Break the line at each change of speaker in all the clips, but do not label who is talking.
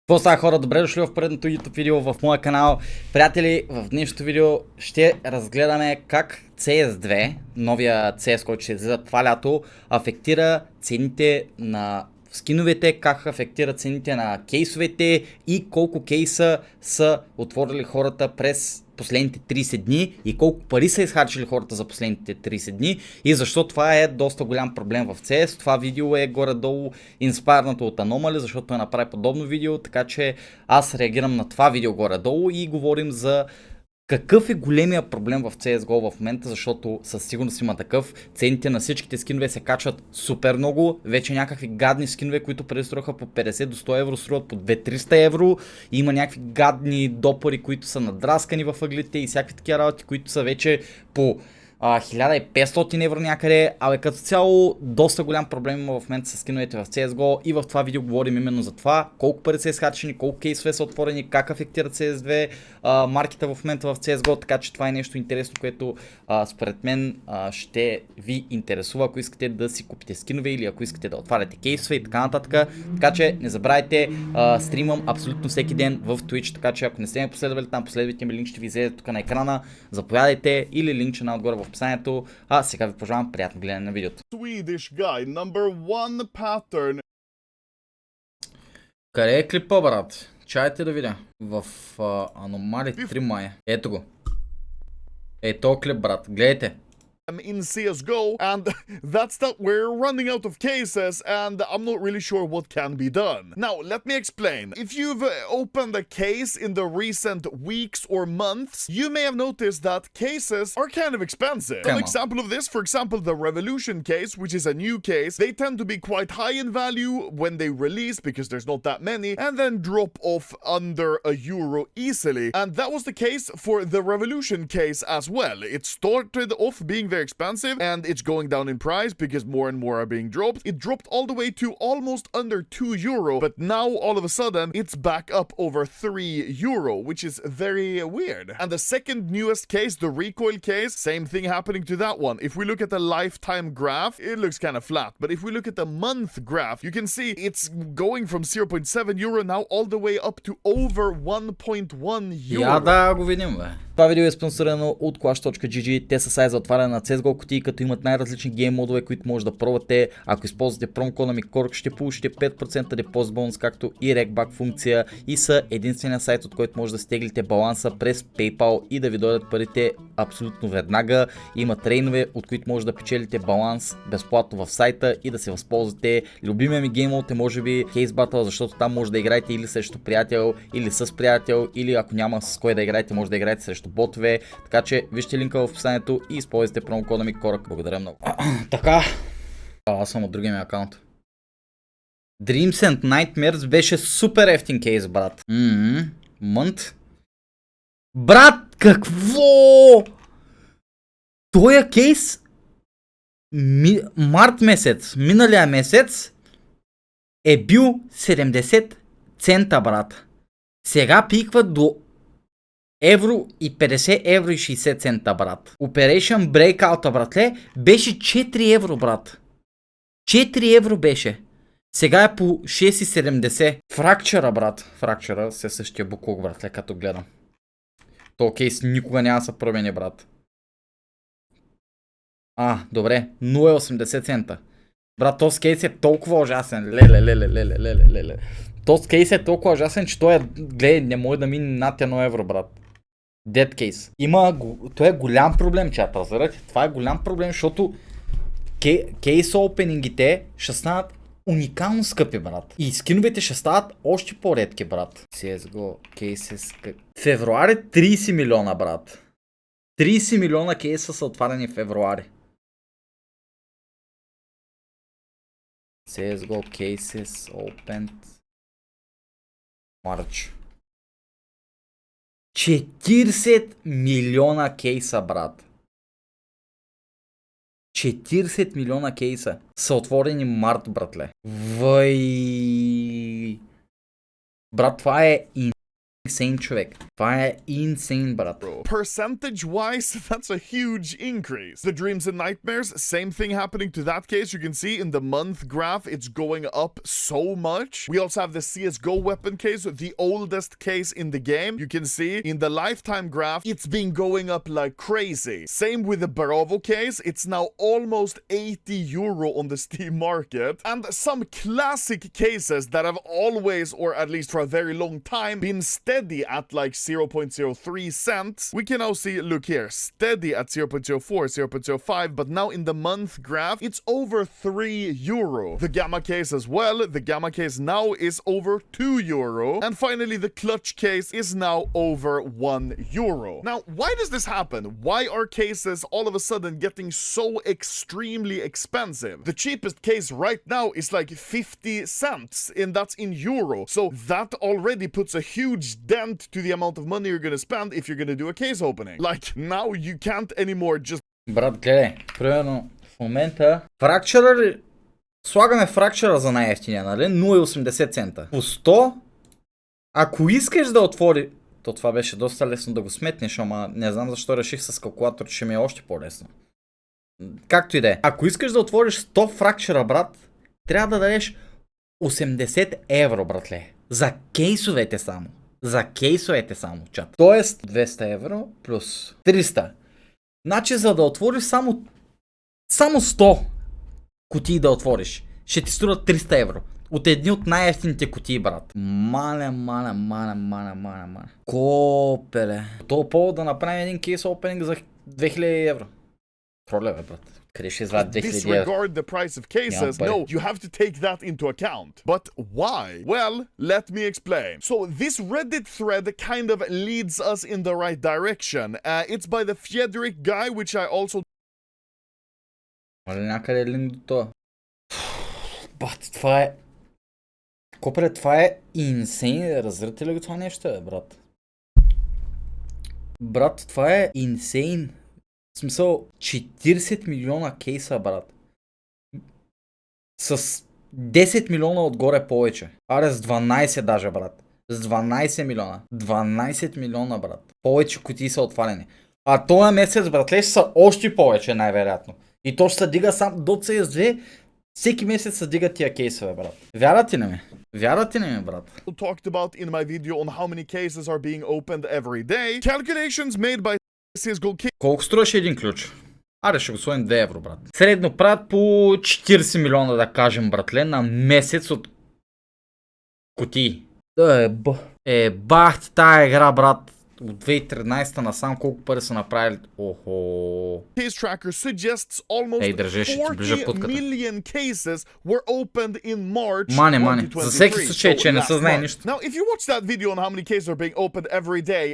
Какво става, хора? Добре дошли в предното YouTube видео в моя канал. Приятели, в днешното видео ще разгледаме как CS2, новия CS, който ще излезе това лято, афектира цените на скиновете, как афектира цените на кейсовете и колко кейса са отворили хората през последните 30 дни и колко пари са изхарчили хората за последните 30 дни и защо това е доста голям проблем в CS. Това видео е горе-долу инспайрнато от Аномали, защото той направи подобно видео, така че аз реагирам на това видео горе-долу и говорим за какъв е големия проблем в CSGO в момента, защото със сигурност има такъв. Цените на всичките скинове се качват супер много. Вече някакви гадни скинове, които преди струваха по 50 до 100 евро, струват по 200-300 евро. И има някакви гадни допори, които са надраскани в ъглите и всякакви такива работи, които са вече по 1500 евро някъде, абе като цяло доста голям проблем има в момента с скиновете в CSGO и в това видео говорим именно за това, колко пари са изхарчени, колко кейсове са отворени, как афектират CS2 маркета в момента в CSGO, така че това е нещо интересно, което според мен ще ви интересува, ако искате да си купите скинове или ако искате да отваряте кейсове и така нататък. Така че не забравяйте, стримам абсолютно всеки ден в Twitch, така че ако не сте ме последвали там, последвайте ми, линк ще ви излезе тук на екрана, заповядайте или линк на отгоре в описанието. А сега ви пожелавам приятно гледане на видеото.
Swedish guy number one pattern.
Къде е клипа, брат? Чайте да видя. В Аномали 3 мая. Ето го. Ето клип, брат. Гледайте.
In CSGO, and that's that we're running out of cases, and I'm not really sure what can be done. Now, let me explain. If you've opened a case in the recent weeks or months, you may have noticed that cases are kind of expensive. An example of this, for example, the Revolution case, which is a new case, they tend to be quite high in value when they release because there's not that many, and then drop off under €1 easily. And that was the case for the Revolution case as well. It started off being very expensive and it's going down in price because more and more are being dropped. It dropped all the way to almost under €2, but now all of a sudden it's back up over €3, which is very weird. And the second newest case, the recoil case, same thing happening to that one. If we look at the lifetime graph, it looks kind of flat, but if we look at the month graph, you can see it's going from €0.7 now all the way up to over €1.1.
Я да го видим, бе. Това видео е спонсорирано от clash.gg. Те са сайт за отваряне на CSGO кутии, като имат най-различни гейм модове, които може да пробвате. Ако използвате промокода ми KORK, ще получите 5% депозит бонус, както и рекбак функция, и са единствения сайт, от който може да стеглите баланса през PayPal и да ви дойдат парите абсолютно веднага. Има трейнове, от които може да печелите баланс безплатно в сайта и да се възползвате. Любимия ми гейм мод е може би Case Battle, защото там може да играете или срещу приятел, или с приятел, или ако няма с кой да играете, може да играете срещу ботове, така че вижте линка в описанието и използвайте промокода ми KORK. Благодаря много. Така, аз съм от другия ми акаунт. Dreams and Nightmares беше супер ефтин кейс, брат. Мънт. Брат, какво? Тоя кейс март месец, миналия месец е бил 70 цента, брат. Сега пиква до евро и 50, евро и 60 цента, брат. Operation Breakout, братле, беше 4 евро, брат. 4 евро беше. Сега е по 6,70. Фракчера, брат. Фракчера се същия буклук, братле, като гледам. То кейс никога няма да се промени, брат. Добре. 0,80 цента. Брат, този кейс е толкова ужасен. Леле. Този кейс е толкова ужасен, че той е, гледай, не може да мине над 1 евро, брат. Dead кейс. Той е голям проблем, чат, разбирате? Това е голям проблем, защото кейс опенингите ще станат уникално скъпи, брат. И скиновете ще стават още по-редки, брат. CSGO кейсес. Февруари 30 милиона, брат. 30 милиона кейса са отварени в февруари. CSGO cases opened March. 40 милиона кейса, брат. 40 милиона кейса са отворени март, братле. Брат, това е Insane, човек. Това е insane, брат.
Percentage-wise, that's a huge increase. The dreams and nightmares, same thing happening to that case. You can see in the month graph, it's going up so much. We also have the CSGO weapon case, the oldest case in the game. You can see in the lifetime graph, it's been going up like crazy. Same with the Bravo case. It's now almost 80 euro on the Steam market. And some classic cases that have always, or at least for a very long time, been steady at like 0.03 cents. We can now see, look here, steady at 0.04, 0.05, but now in the month graph, it's over 3 euro. The Gamma case as well. The Gamma case now is over 2 euro. And finally, the Clutch case is now over 1 euro. Now, why does this happen? Why are cases all of a sudden getting so extremely expensive? The cheapest case right now is like 50 cents, and that's in euro. So that already puts a huge dent to the amount of money you're gonna spend if you're gonna do a case opening. Like, now you can't anymore just...
Брат, гледай, примерно в момента фракчъра, слагаме фракчъра за най-ефтиния, нали? 0,80 цента. По 100, ако искаш да отвори... То това беше доста лесно да го сметнеш, ама не знам защо реших с калкулатор, че ми е още по-лесно. Както и да е. Ако искаш да отвориш 100 фракчъра, брат, трябва да дадеш 80 евро, братле. За кейсовете само. За кейсовете само, чат. Тоест 200 евро плюс 300. Значи за да отвориш само 100 кутии да отвориш, ще ти струва 300 евро. От едни от най-ефтините кутии, брат. Маля. Копеле. То повод да направим един кейс опенинг за 2000 евро. Проле, бе, брат. Къде ще извадят 2000 евро?
Disregard the price of cases. No, you have to take that into account. But why? Well, let me explain. So this Reddit thread kind of leads us in the right direction. It's by the Frederick guy, which I also...
Мале някъде линк до това. Бат, това е... Копре, това е insane. Разбирате ли го това нещо, бе, брат? Брат, това е insane. В смисъл, 40 милиона кейса, брат. С 10 милиона отгоре повече. Аре, с 12 даже, брат. С 12 милиона. 12 милиона, брат. Повече кутии са отварени. А този месец, братле, ще са още повече, най-вероятно. И то ще се дига сам до CS2. Всеки месец се дигат тия кейсове, брат. Вярвате ли ми? Вярвате ли ми, брат?
talked about in my video on how many cases are being opened every day. Calculations made by CSGO.
Колко струваше един ключ? Аре, ще го сложим 2 евро, брат. Средно правят по 40 милиона, да кажем, братле, на месец от кутии. Бах ти тая игра, брат. От 2013 насам колко пари са направили. Охо.
Case tracker suggests almost 40 million cases were opened in March 2023.
За всеки случай, че не се знае нищо.
Now, if you watch that video on how many cases are being opened every day,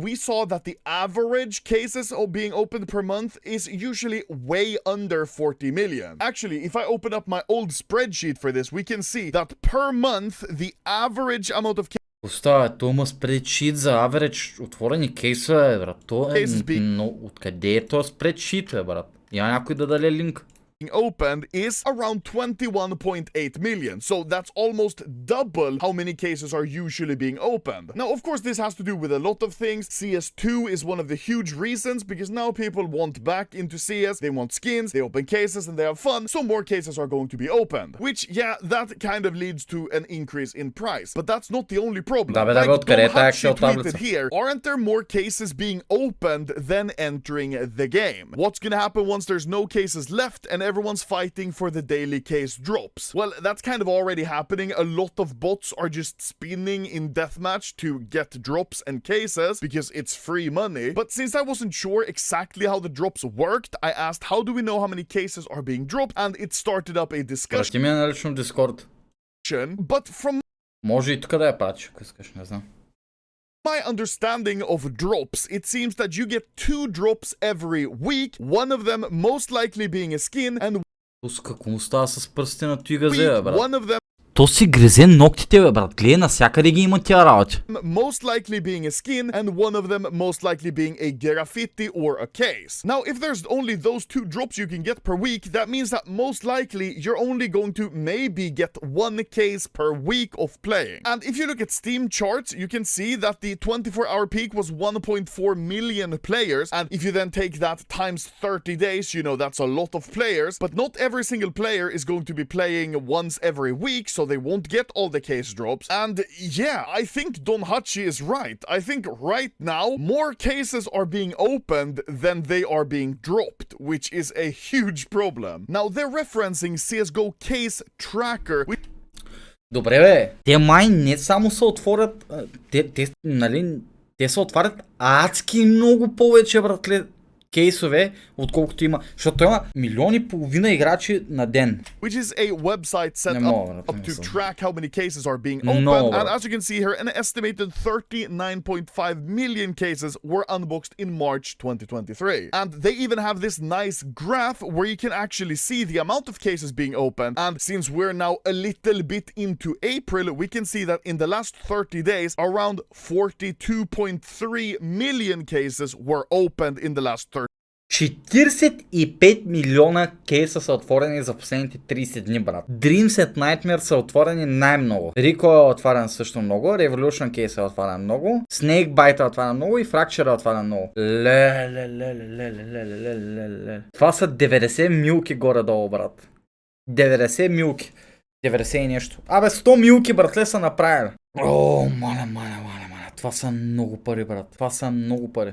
we saw that the average cases being opened per month is usually way under 40 million. Actually, if I open up my old spreadsheet for this, we can see that per month, the average amount of
Остава, то има спредшит за average отворени кейсове, брат. То е, но откъде е то спредшит, брат? Я някой да даде линк.
Opened is around 21.8 million. So that's almost double how many cases are usually being opened. Now, of course, this has to do with a lot of things. CS2 is one of the huge reasons because now people want back into CS. They want skins, they open cases and they have fun. So more cases are going to be opened. Which, yeah, that kind of leads to an increase in price. But that's not the only problem. Tweeted here, aren't there more cases being opened than entering the game? What's gonna happen once there's no cases left and everyone's fighting for the daily case drops? Well, that's kind of already happening. A lot of bots are just spinning in deathmatch to get drops and cases because it's free money. But since I wasn't sure exactly how the drops worked, I asked, how do we know how many cases are being dropped? And it started up a discussion. But from
Може и тук да я прачи, ако искаш, не знам.
my understanding of drops, it seems that you get 2 drops every week, one of them most likely being a skin, and
Какво му става с пръстите на тигазе, брат?
one of them
То си гризе ногтите, бе, брат. Гледай, насякъде ги има тия работи.
Most likely being a skin, and one of them most likely being a graffiti or a case. Now, if there's only those two drops you can get per week, that means that most likely you're only going to maybe get one case per week of playing. And if you look at Steam charts, you can see that the 24-hour peak was 1.4 million players, and if you then take that times 30 days, you know, that's a lot of players, but not every single player is going to be playing once every week, so they won't get all the case drops. And yeah, I think Don Hachi is right. I think right now, more cases are being opened than they are being dropped, which is a huge problem. Now, they're referencing CSGO case tracker, which...
Добре, бе. Те май не само се отворят, нали, те се отварят адски много повече, братле, кейсове, отколкото има. Защото има милиони и половина играчи на ден.
Which is a website set up to track how many cases are being opened. And as you can see here, an estimated 39.5 million cases were unboxed in March 2023. And they even have this nice graph where you can actually see the amount of cases being opened. And since we're now a little bit into April, we can see that in the last 30 days, around 42.3 million cases were opened in the last 30.
45 милиона кейса са отворени за последните 30 дни, брат. Dreams at Nightmare са отворени най-много. Rico е отворен също много, Revolution Case е отворен много, Snakebite е отворен много и Fracture е отворен много. Това са 90 милки горе-долу, брат. 90 милки. 90 и нещо. Абе, 100 милки, братле, са направили. О, маля. Това са много пари, брат. Това са много пари.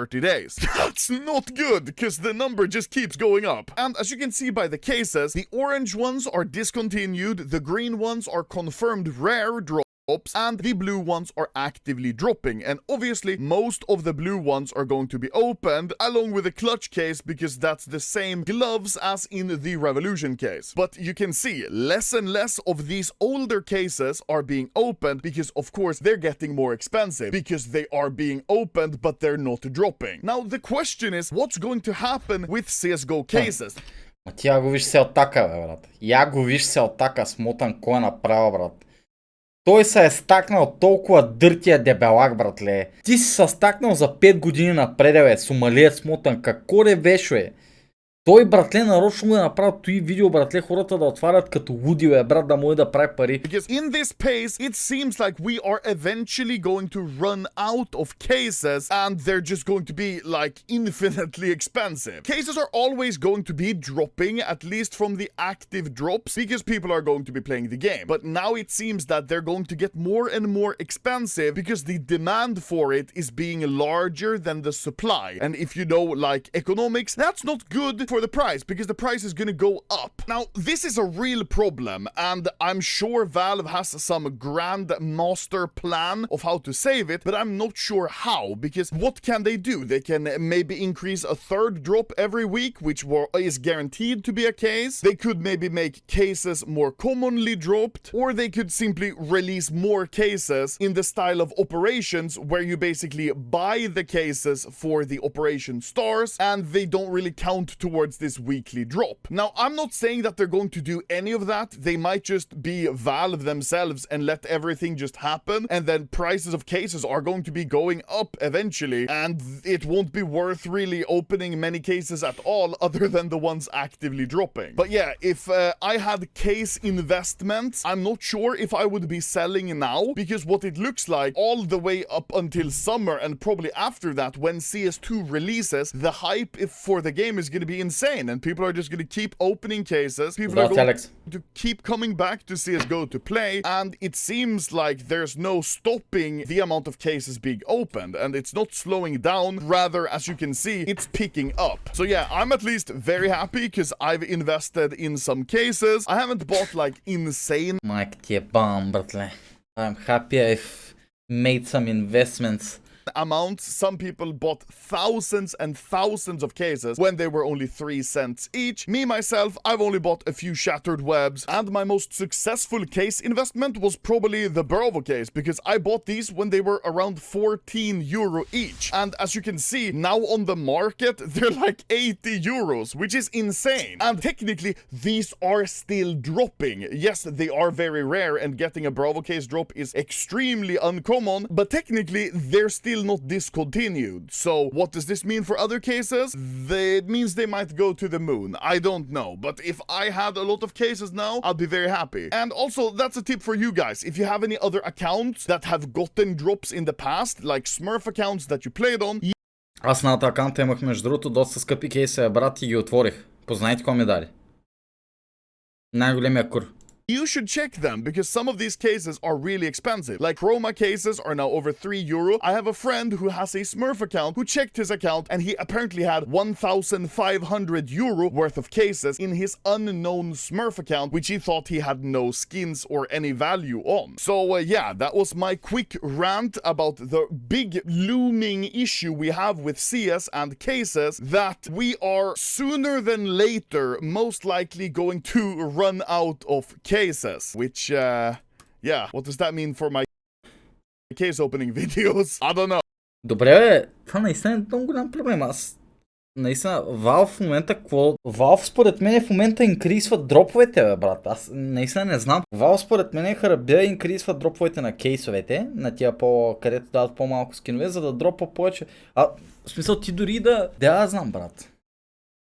30 days. That's not good, because the number just keeps going up. And as you can see by the cases, the orange ones are discontinued, the green ones are confirmed rare drops, and the blue ones are actively dropping. And obviously, most of the blue ones are going to be opened along with the clutch case, because that's the same gloves as in the Revolution case. But you can see less and less of these older cases are being opened, because of course they're getting more expensive because they are being opened but they're not dropping. Now the question is, what's going to happen with CSGO cases?
Ти я го виж се оттака, бе, брат. Я го виж се оттака, смотан кой е направил, брат. Той се е стакнал толкова дъртия дебелак, братле. Ти си се стакнал за 5 години напред, бе, сумалият смотан. Какво не беше, бе? Той, братле, нарочно го е направил този видео, братле, хората да отварят като луди, бе, брат, да може да прави пари.
Because in this pace, it seems like we are eventually going to run out of cases, and they're just going to be, like, infinitely expensive. Cases are always going to be dropping, at least from the active drops, because people are going to be playing the game. But now it seems that they're going to get more and more expensive, because the demand for it is being larger than the supply. And if you know, like, economics, that's not good for the price, because the price is gonna go up. Now, this is a real problem, and I'm sure Valve has some grand master plan of how to save it, but I'm not sure how, because what can they do? They can maybe increase a third drop every week, which is guaranteed to be a case. They could maybe make cases more commonly dropped, or they could simply release more cases in the style of operations, where you basically buy the cases for the operation stars, and they don't really count towards this weekly drop. Now, I'm not saying that they're going to do any of that. They might just be Valve themselves and let everything just happen, and then prices of cases are going to be going up eventually, and it won't be worth really opening many cases at all other than the ones actively dropping. But yeah, if I had case investments, I'm not sure if I would be selling now, because what it looks like all the way up until summer, and probably after that, when CS2 releases, the hype for the game is going to be insane, and people are just going to keep opening cases. People are going to keep coming back to CSGO to play, and it seems like there's no stopping the amount of cases being opened, and it's not slowing down. Rather, as you can see, it's picking up. So yeah, I'm at least very happy because I've invested in some cases. I haven't bought like insane.
Mike, bomb, but I'm happy I've made some investments.
amounts. Some people bought thousands and thousands of cases when they were only 3 cents each. Me, myself, I've only bought a few shattered webs, and my most successful case investment was probably the Bravo case, because I bought these when they were around 14 euro each. And as you can see, now on the market, they're like 80 euros, which is insane. And technically, these are still dropping. Yes, they are very rare, and getting a Bravo case drop is extremely uncommon, but technically, they're still not discontinued. So what does this mean for other cases? It means they might go to the moon. I don't know. But if I had a lot of cases now, I'd be very happy. And also, that's a tip for you guys. If you have any other accounts that have gotten drops in the past, like Smurf accounts that you played on.
Аз на акаунта имах между другото доста скъпи кейсове, брат, и ги отворих. Познайте кой ми даде. Най-големия кур.
You should check them, because some of these cases are really expensive. Like Chroma cases are now over 3 euro. I have a friend who has a Smurf account who checked his account, and he apparently had 1,500 euro worth of cases in his unknown Smurf account, which he thought he had no skins or any value on. So yeah, that was my quick rant about the big looming issue we have with CS and cases, that we are sooner than later most likely going to run out of cases. Which, yeah, what does that mean for my case opening videos? I don't know.
Добре, бе, това наистина е много голям проблем. Аз наистина, Valve в момента какво? Valve според мен в момента инкрисва дроповете, бе, брат. Аз наистина не знам. Valve според мен харабя инкрисва дроповете на кейсовете, на тия където дават по-малко скинове, за да дропа повече. В смисъл, ти дори да знам, брат.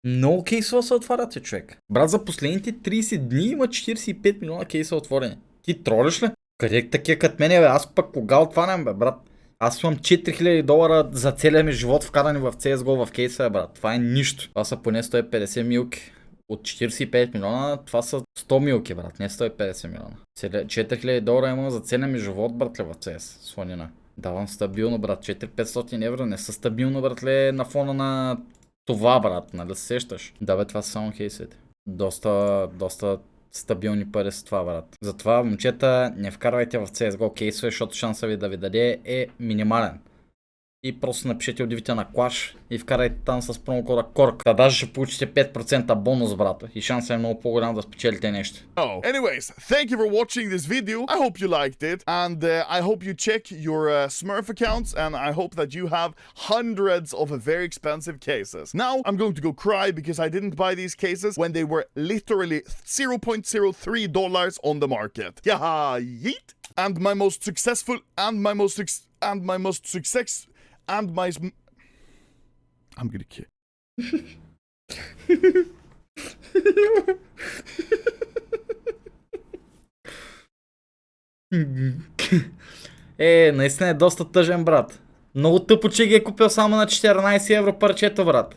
Много кейсова се отваряте, човек. Брат, за последните 30 дни има 45 милиона кейса отворени. Ти тролиш ли? Къде такива като мене, бе? Аз пък кога отварям, бе, брат? Аз имам $4000 за целия ми живот вкарани в CSGO в кейса, бе, брат. Това е нищо. Това са поне 150 милки. От 45 милиона, това са 100 милки, брат, не 150 милиона. $4000 имам за целия ми живот, братле, в CS. Слонина. Давам стабилно, брат. 400-500 евро не са стабилно, братле, на фона на това, брат, нали се сещаш? Да, бе, това са само кейсовете. Доста стабилни пари с това, брат. Затова, момчета, не вкарвайте в CSGO кейсове, защото шанса ви да ви даде е минимален. И просто напишете отивите на Clash и вкарайте там с промокода KORK. Та даже ще получите 5% бонус, брата. И шансът е много по-голям да спечелите нещо.
Anyways, thank you for watching this video. I hope you liked it, and I hope you check your Smurf accounts, and I hope that you have hundreds of very expensive cases. Now, I'm going to go cry because I didn't buy these cases when they were literally $0.03 on the market. Yeah, yeet! And my most successful, I'm gonna kill.
Наистина е доста тъжен, брат. Много тъпо, че ги е купил само на 14 евро парчето, брат.